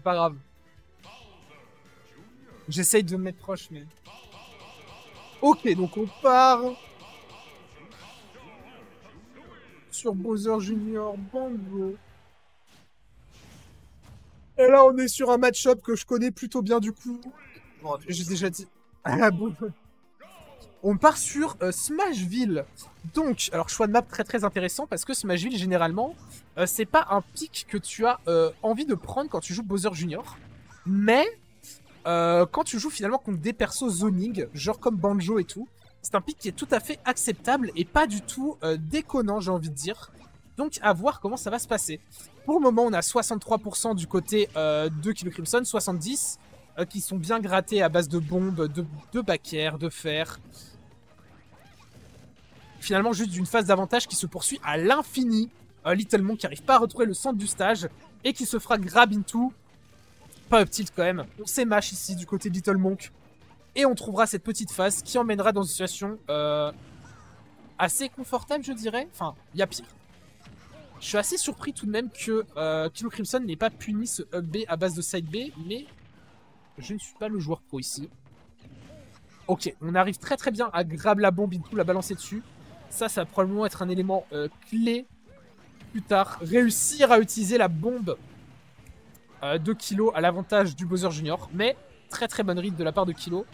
pas grave. J'essaye de me mettre proche, mais... Ok, donc on part... sur Bowser Junior, Banjo. Et là, on est sur un match-up que je connais plutôt bien, du coup. Bon, j'ai déjà dit... Ah bon. On part sur Smashville. Donc, alors choix de map très très intéressant parce que Smashville, généralement, c'est pas un pic que tu as envie de prendre quand tu joues Bowser Junior. Mais, quand tu joues finalement contre des persos zoning, genre comme Banjo et tout, c'est un pic qui est tout à fait acceptable et pas du tout déconnant, j'ai envie de dire. Donc, à voir comment ça va se passer. Pour le moment, on a 63% du côté de Kilo Crimson, 70% qui sont bien grattés à base de bombes, de back-air, de fer. Finalement, juste d'une phase d'avantage qui se poursuit à l'infini. Little Monk qui n'arrive pas à retrouver le centre du stage et qui se fera grab into. Pas up tilt quand même. On s'émâche ici du côté de Little Monk. Et on trouvera cette petite phase qui emmènera dans une situation assez confortable, je dirais. Enfin, il y a pire. Je suis assez surpris tout de même que Kilo Crimson n'ait pas puni ce up B à base de side B, mais je ne suis pas le joueur pro ici. Ok, on arrive très très bien à grab la bombe into, la balancer dessus. Ça va probablement être un élément clé plus tard. Réussir à utiliser la bombe de Kilo à l'avantage du Bowser Junior. Mais très très bonne read de la part de Kilo.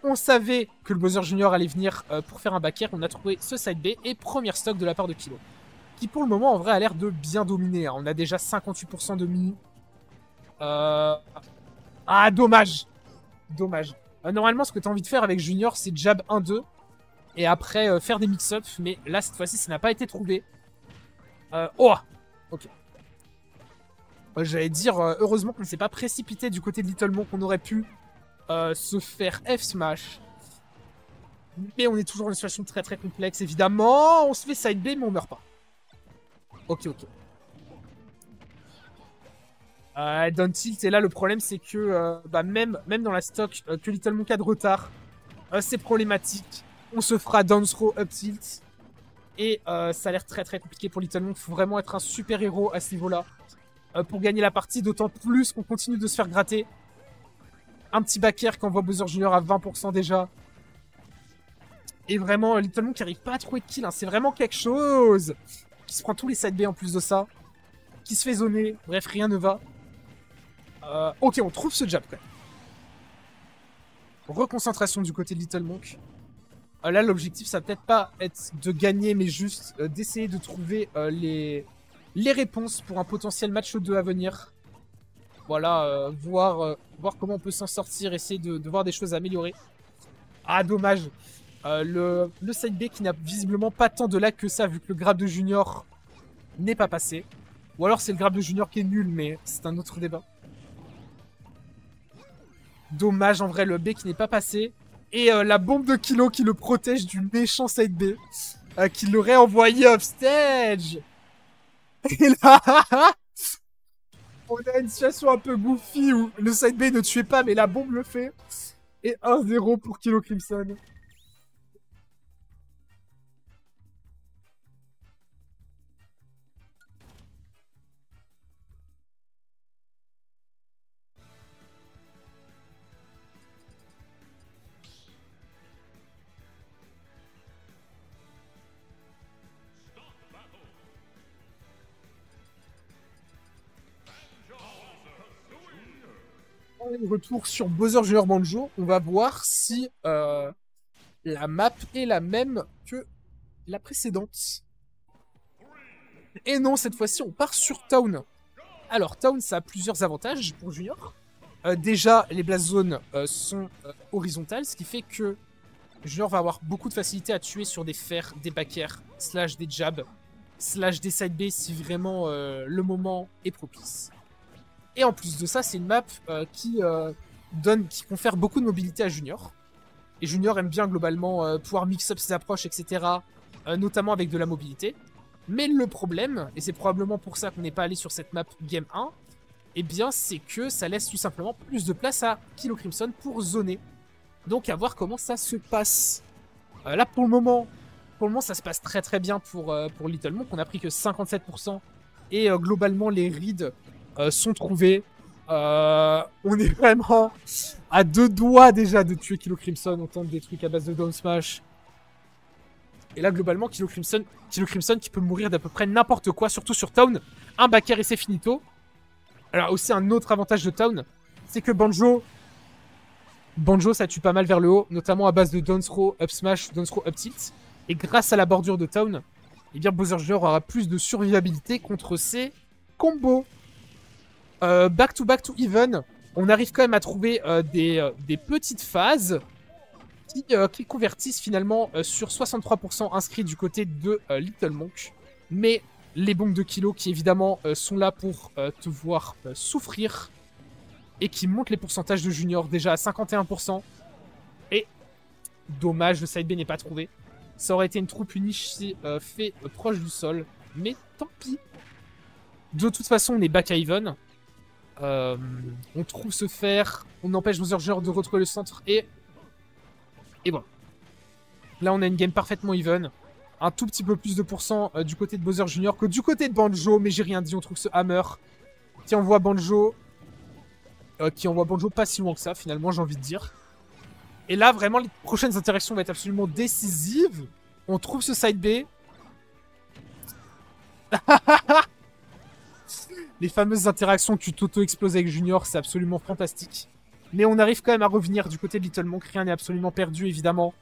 On savait que le Bowser Junior allait venir pour faire un back air. On a trouvé ce side B et première stock de la part de Kilo. Qui pour le moment en vrai a l'air de bien dominer. Hein. On a déjà 58% de mini. Ah dommage. Dommage. Normalement ce que tu as envie de faire avec Junior c'est jab 1-2. Et après faire des mix-up. Mais là cette fois-ci ça n'a pas été trouvé. Oh ok. J'allais dire heureusement qu'on ne s'est pas précipité du côté de Little Monk. On aurait pu se faire F-smash. Mais on est toujours dans une situation très très complexe évidemment. On se fait side B mais on meurt pas. Ok, ok. Down tilt, et là le problème c'est que même dans la stock que Little Monk a de retard, c'est problématique. On se fera down throw, up tilt. Et ça a l'air très très compliqué pour Little Monk. Il faut vraiment être un super héros à ce niveau-là pour gagner la partie, d'autant plus qu'on continue de se faire gratter. Un petit back air qu'envoie Bowser Junior à 20% déjà. Et vraiment, Little Monk n'arrive pas à trouver de kill. Hein. C'est vraiment quelque chose. Qui se prend tous les side B en plus de ça. Qui se fait zoner. Bref, rien ne va. Ok, on trouve ce jab quand même. Reconcentration du côté de Little Monk. Là, l'objectif, ça va peut-être pas être de gagner, mais juste d'essayer de trouver les réponses pour un potentiel match 2 à venir. Voilà, voir comment on peut s'en sortir, essayer de voir des choses à améliorer. Ah, dommage. Le side B qui n'a visiblement pas tant de lag que ça, vu que le grab de Junior n'est pas passé. Ou alors c'est le grab de Junior qui est nul, mais c'est un autre débat. Dommage en vrai, le B qui n'est pas passé. Et la bombe de Kilo qui le protège du méchant side B. Qui l'aurait envoyé offstage. Et là, on a une situation un peu goofy où le side B ne tuait pas, mais la bombe le fait. Et 1-0 pour Kilo Crimson. Retour sur Bowser Junior Banjo, on va voir si la map est la même que la précédente. Et non, cette fois-ci, on part sur Town. Alors, Town, ça a plusieurs avantages pour Junior. Déjà, les blast zones sont horizontales, ce qui fait que Junior va avoir beaucoup de facilité à tuer sur des fers, des back air, slash des jabs, slash des side B si vraiment le moment est propice. Et en plus de ça, c'est une map qui confère beaucoup de mobilité à Junior. Et Junior aime bien globalement pouvoir mix up ses approches, etc. Notamment avec de la mobilité. Mais le problème, et c'est probablement pour ça qu'on n'est pas allé sur cette map Game 1, eh bien c'est que ça laisse tout simplement plus de place à Kilo Crimson pour zoner. Donc à voir comment ça se passe. Là pour le moment ça se passe très très bien pour Little Monk. On a pris que 57%. Et globalement les reads sont trouvés. On est vraiment à 2 doigts déjà de tuer Kilo Crimson. On tente des trucs à base de down smash. Et là, globalement, Kilo Crimson qui peut mourir d'à peu près n'importe quoi, surtout sur Town. Un backer et c'est finito. Alors aussi, un autre avantage de Town, c'est que Banjo, ça tue pas mal vers le haut, notamment à base de down throw, up smash, down throw, up tilt. Et grâce à la bordure de Town, eh bien Bowser Jr. aura plus de survivabilité contre ses combos. Back to even, on arrive quand même à trouver des petites phases qui convertissent finalement sur 63% inscrits du côté de Little Monk. Mais les bombes de Kilo qui évidemment sont là pour te voir souffrir et qui montent les pourcentages de Junior déjà à 51%. Et dommage, le side B n'est pas trouvé. Ça aurait été une true punish si fait proche du sol, mais tant pis. De toute façon, on est back à even. On trouve ce fer, on empêche Bowser Jr. de retrouver le centre et bon. Là, on a une game parfaitement even. Un tout petit peu plus de pourcent du côté de Bowser Jr. que du côté de Banjo, mais j'ai rien dit. On trouve ce hammer qui envoie Banjo pas si loin que ça, finalement, j'ai envie de dire. Et là, vraiment, les prochaines interactions vont être absolument décisives. On trouve ce side B. Les fameuses interactions que tu t'auto-exploses avec Junior, c'est absolument fantastique. Mais on arrive quand même à revenir du côté de Little Monk. Rien n'est absolument perdu, évidemment.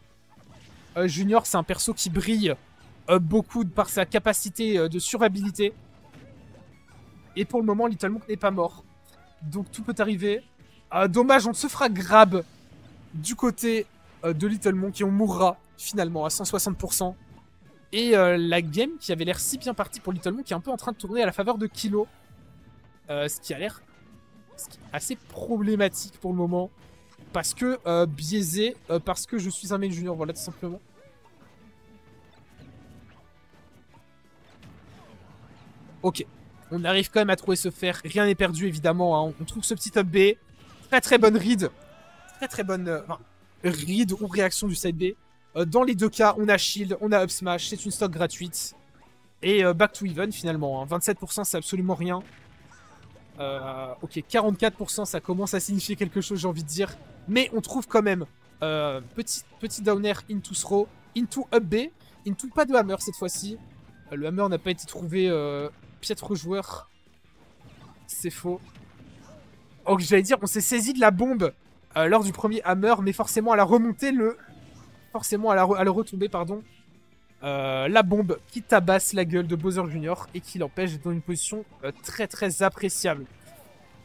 Junior, c'est un perso qui brille beaucoup par sa capacité de survivabilité. Et pour le moment, Little Monk n'est pas mort. Donc tout peut arriver. Dommage, on se fera grab du côté de Little Monk et on mourra finalement à 160%. Et la game qui avait l'air si bien partie pour Little Monk est un peu en train de tourner à la faveur de Kilo. Ce qui a l'air assez problématique pour le moment. Parce que biaisé, parce que je suis un main junior, voilà tout simplement. Ok, on arrive quand même à trouver ce fer, rien n'est perdu évidemment, hein. On trouve ce petit up B, très bonne read, très bonne read ou réaction du side B. Dans les deux cas, on a shield, on a up smash, c'est une stock gratuite. Et back to even finalement, hein. 27% c'est absolument rien. Ok, 44% ça commence à signifier quelque chose, j'ai envie de dire. Mais on trouve quand même petit down air into throw, into up B, into pas de hammer cette fois-ci. Le hammer n'a pas été trouvé, piètre joueur. C'est faux. Oh, j'allais dire, on s'est saisi de la bombe lors du premier hammer, mais forcément à la remontée, forcément à le retomber, pardon. La bombe qui tabasse la gueule de Bowser Jr. et qui l'empêche d'être dans une position très appréciable.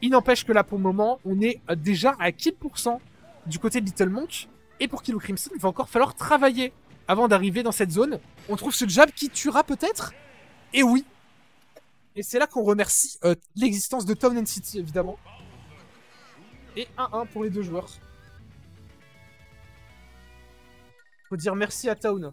Il n'empêche que là, pour le moment, on est déjà à 4% du côté de Little Monk. Et pour Kilo Crimson, il va encore falloir travailler avant d'arriver dans cette zone. On trouve ce jab qui tuera peut-être. Et oui. Et c'est là qu'on remercie l'existence de Town and City, évidemment. Et 1-1 pour les deux joueurs. Faut dire merci à Town.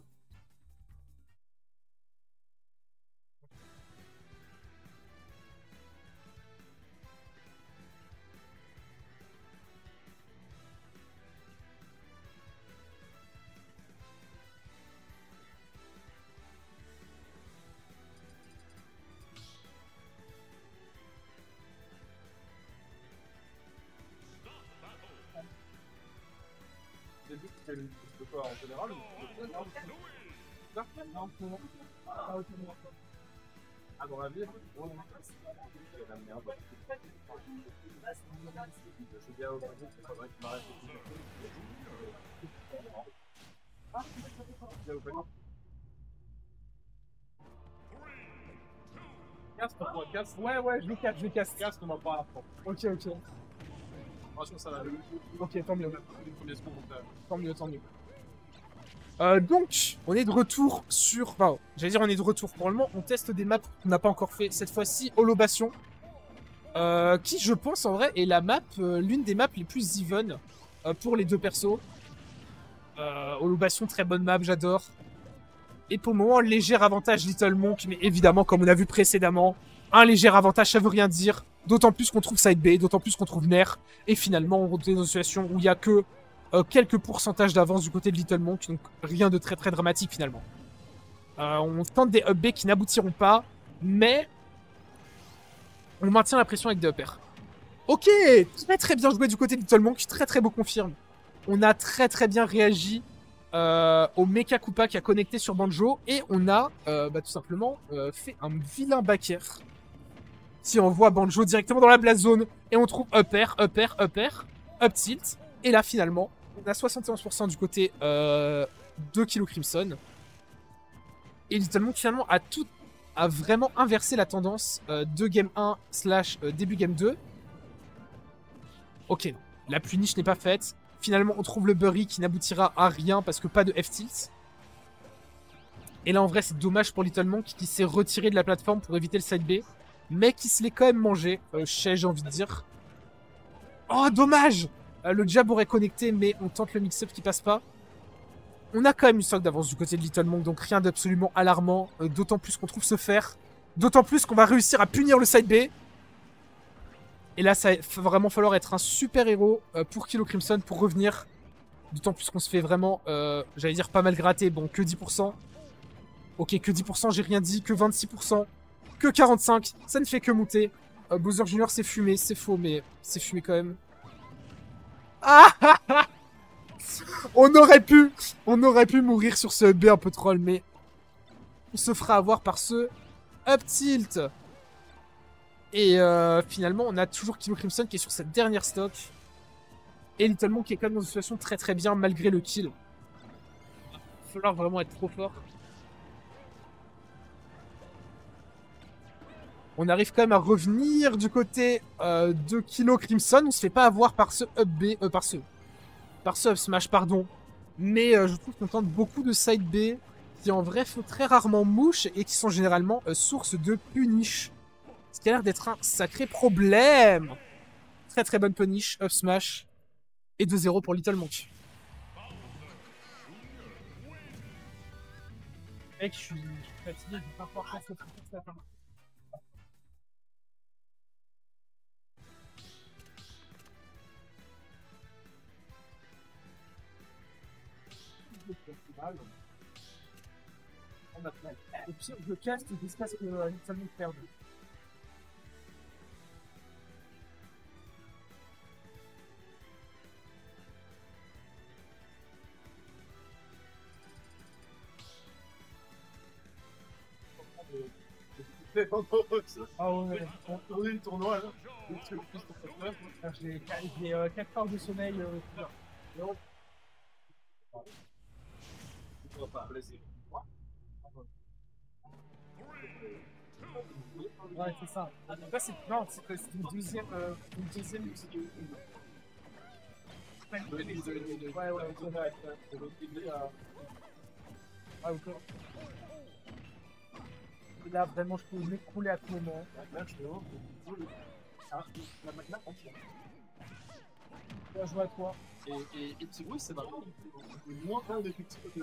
En général, à mon avis, la merde. Je viens au Brésil, il faudrait qu'il m'arrête. Casse, ouais, je vais casse. Casse, on va pas après. Ok. Franchement, ça va. Ok, tant mieux. Tant mieux. Donc, on est de retour sur... Enfin, j'allais dire on est de retour. Pour le moment, on teste des maps qu'on n'a pas encore fait. Cette fois-ci, Holobation. Qui, je pense, en vrai, est la map, l'une des maps les plus even pour les deux persos. Holobation, très bonne map, j'adore. Et pour le moment, léger avantage Little Monk. Mais évidemment, comme on a vu précédemment, un léger avantage, ça veut rien dire. D'autant plus qu'on trouve Side B, d'autant plus qu'on trouve Nair. Et finalement, on retrouve dans une situation où il n'y a que quelques pourcentages d'avance du côté de Little Monk. Donc rien de très dramatique finalement. On tente des up B qui n'aboutiront pas. Mais on maintient la pression avec des up air. Ok, très très bien joué du côté de Little Monk, très très beau confirme. On a très bien réagi au Mecha Koopa qui a connecté sur Banjo et on a tout simplement fait un vilain backer. Si on voit Banjo directement dans la blast zone et on trouve up air, up tilt. Et là finalement, on a 71% du côté de Kilo Crimson. Et Little Monk finalement a vraiment inversé la tendance de game 1 / début game 2. Ok, la punish n'est pas faite. Finalement, on trouve le Burry qui n'aboutira à rien parce que pas de F-tilt. Et là, en vrai, c'est dommage pour Little Monk qui s'est retiré de la plateforme pour éviter le side B. Mais qui se l'est quand même mangé, j'ai envie de dire. Oh, dommage le jab aurait connecté, mais on tente le mix-up qui passe pas. On a quand même une stock d'avance du côté de Little Monk, donc rien d'absolument alarmant. D'autant plus qu'on trouve ce fer. D'autant plus qu'on va réussir à punir le side B. Et là, ça va vraiment falloir être un super héros pour Kilo Crimson pour revenir. D'autant plus qu'on se fait vraiment, j'allais dire pas mal gratter. Bon, que 10%. Ok, que 10%, j'ai rien dit. Que 26%. Que 45%. Ça ne fait que monter. Bowser Jr. c'est fumé. C'est faux, mais c'est fumé quand même. Ah on aurait pu mourir sur ce B un peu troll, mais on se fera avoir par ce up tilt. Et finalement, on a toujours Kilo Crimson qui est sur cette dernière stock. Et Little Monk qui est quand même dans une situation très bien malgré le kill. Il va falloir vraiment être trop fort. On arrive quand même à revenir du côté de Kilo Crimson. On se fait pas avoir par ce up B, par ce up smash, pardon. Mais je trouve qu'on tente beaucoup de side B qui en vrai font très rarement mouche et qui sont généralement source de punish. Ce qui a l'air d'être un sacré problème. Très bonne punish, up smash. Et 2-0 pour Little Monk. Mec, je suis fatigué, je vais pas pouvoir faire ce truc ce matin. Au pire, je casse jusqu'à ce que Little Monk perde. Ah ouais, on est le tournoi là. J'ai 4 heures de sommeil. Non. On va pas blesser. Ouais, c'est ça. Là, c'est une deuxième. Ouais, ok. Là, vraiment, je peux m'écrouler à tout moment. Là, je vais la Magna entière. Bien joué à toi. Et Tigouille, c'est marrant. Moins un d'effectifs que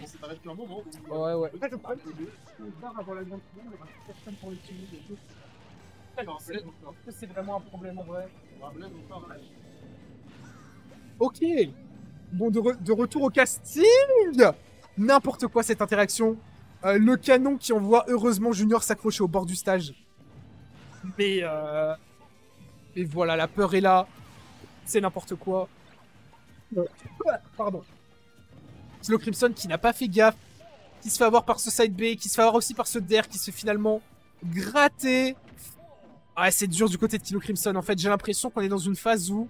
on s'est arrêté depuis un moment. Ouais. En fait, le problème, c'est que avant la grande finale, il n'y aura personne pour le Tigouille. Est-ce que c'est vraiment un problème en vrai? Ok. Bon, de retour au casting. N'importe quoi cette interaction. Le canon qui envoie heureusement Junior s'accrocher au bord du stage. Mais voilà, la peur est là. C'est n'importe quoi. Pardon. Kilo Crimson qui n'a pas fait gaffe. Qui se fait avoir par ce side B. Qui se fait avoir aussi par ce DER qui se fait finalement gratter. Ah, c'est dur du côté de Kilo Crimson. En fait, j'ai l'impression qu'on est dans une phase où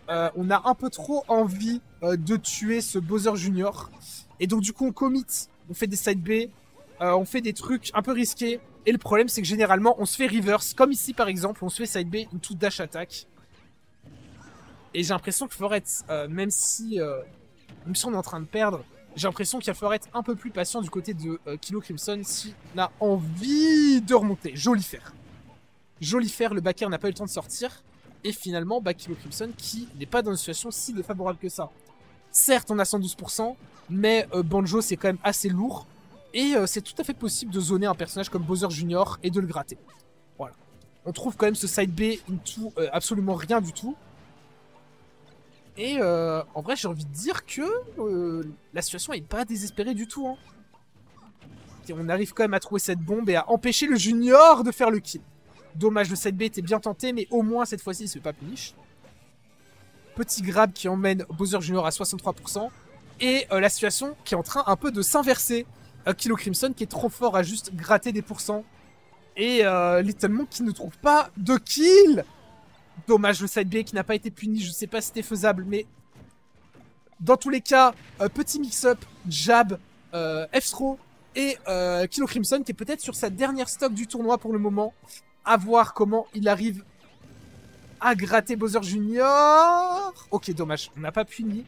on a un peu trop envie de tuer ce Bowser Junior. Et donc, du coup, on commit. On fait des side B. On fait des trucs un peu risqués. Et le problème, c'est que généralement, on se fait reverse. Comme ici, par exemple, on se fait side B, une toute dash attack. Et j'ai l'impression qu'il faudrait être, même si on est en train de perdre, j'ai l'impression qu'il faudrait être un peu plus patient du côté de Kilo Crimson si on a envie de remonter. Joli fer. Joli fer, le backer n'a pas eu le temps de sortir. Et finalement, Kilo Crimson qui n'est pas dans une situation si défavorable que ça. Certes, on a 112%, mais Banjo, c'est quand même assez lourd. Et c'est tout à fait possible de zoner un personnage comme Bowser Jr. et de le gratter. Voilà. On trouve quand même ce side B into absolument rien du tout. Et en vrai, j'ai envie de dire que la situation est pas désespérée du tout. Hein. Et on arrive quand même à trouver cette bombe et à empêcher le Junior de faire le kill. Dommage, le side B était bien tenté, mais au moins cette fois-ci, il se fait pas punish. Petit grab qui emmène Bowser Jr. à 63%. Et la situation qui est en train un peu de s'inverser. Kilo Crimson qui est trop fort à juste gratter des pourcents. Et Little Monk qui ne trouve pas de kill. Dommage, le side B qui n'a pas été puni. Je sais pas si c'était faisable, mais... Dans tous les cas, petit mix-up, jab, F-throw et Kilo Crimson qui est peut-être sur sa dernière stock du tournoi pour le moment. À voir comment il arrive à gratter Bowser Jr. Ok, dommage, on n'a pas puni.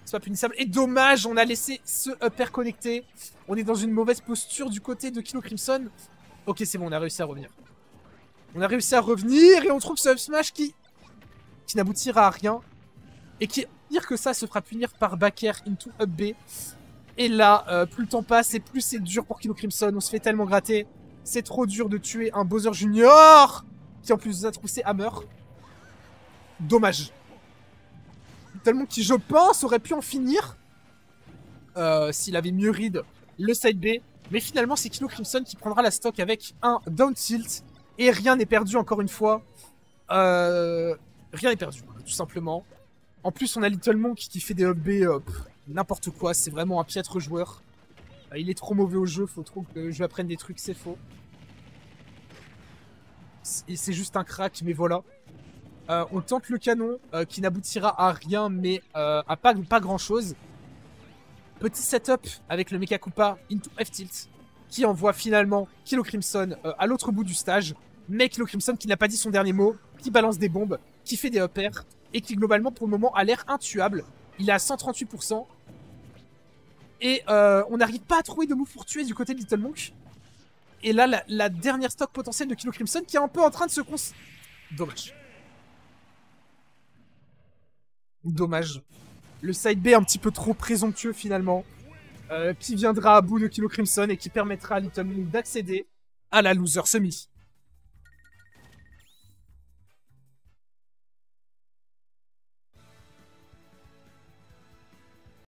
C'est pas punissable. Et dommage, on a laissé ce upper connecté. On est dans une mauvaise posture du côté de Kilo Crimson. Ok, c'est bon, on a réussi à revenir. On a réussi à revenir et on trouve ce up smash qui n'aboutira à rien. Et qui, pire que ça, se fera punir par back air into up B. Et là, plus le temps passe et plus c'est dur pour Kilo Crimson. On se fait tellement gratter. C'est trop dur de tuer un Bowser Jr. Qui en plus nous a troussé Hammer. Dommage. Tellement qui, je pense, aurait pu en finir. S'il avait mieux read le side B. Mais finalement, c'est Kilo Crimson qui prendra la stock avec un down tilt. Et rien n'est perdu, encore une fois. Rien n'est perdu, tout simplement. En plus, on a Little Monk qui fait des up B, n'importe quoi. C'est vraiment un piètre joueur. Il est trop mauvais au jeu. Faut trop que je lui apprenne des trucs, c'est faux. C'est juste un crack, mais voilà. On tente le canon, qui n'aboutira à rien, mais à pas grand-chose. Petit setup avec le Mecha Koopa into F-tilt, qui envoie finalement Kilo Crimson à l'autre bout du stage. Mais Kilo Crimson qui n'a pas dit son dernier mot, qui balance des bombes, qui fait des up air, et qui globalement pour le moment a l'air intuable. Il est à 138%. Et on n'arrive pas à trouver de move pour tuer du côté de Little Monk. Et là, la dernière stock potentielle de Kilo Crimson qui est un peu en train de se Dommage. Dommage. Le side B un petit peu trop présomptueux finalement. Qui viendra à bout de Kilo Crimson et qui permettra à Little Monk d'accéder à la loser semi.